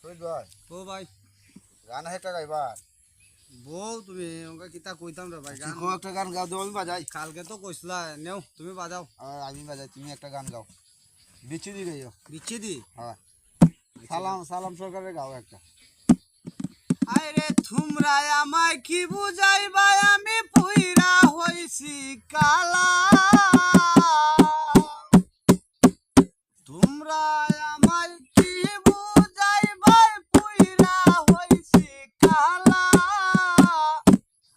ভাই ও ভাই গান একটা গাইবার বউ তুমি ওকে কিতা কইতাম রে ভাই গান একটা গান গাও দেবো আমি বাজাই কালকে তো কইছলা নেও তুমি বাজাও আর আমি বাজাই তুমি একটা গান গাও বিচ্ছি দি গাইও দিচ্ছি দি হ্যাঁ সালাম সালাম সরকারের গাও একটা আরে তোমরা আমায় কি বুঝাইবা আমি পুইরা হইছি কালা তোমরা আমায় কি বুঝাইবা পুইরা হইছি কালা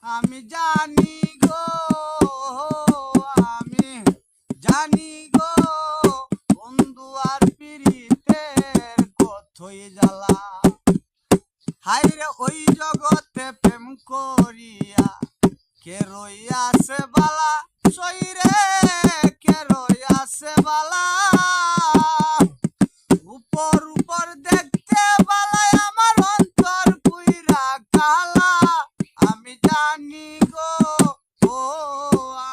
আমি জানি গো আমি জানি গো বন্ধু আর পিরিতের কতই জ্বালা হাইরে ওই জগতে প্রেম করিয়া কে রইয়াছে বালা সইরে কে রইয়াছে বালা উপর উপর দেখতে বালায় আমার অন্তর পুইরা কালা আমি জানি গো ও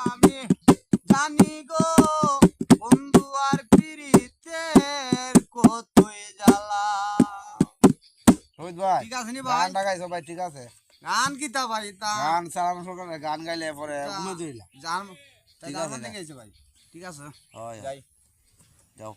আমি জানি গো বন্ধু আর পিরিতের কতই জ্বালা শহীদ ভাই ঠিক আছে নি ভাই গানটা গাইছো ভাই ঠিক আছে গান কিতা ভাই তা গান সালাম সরকারের গান গাইলে পরে উনো দিলা জান ঠিক তাই আছে, গান গেছে ভাই ঠিক আছে হয় যাই যাও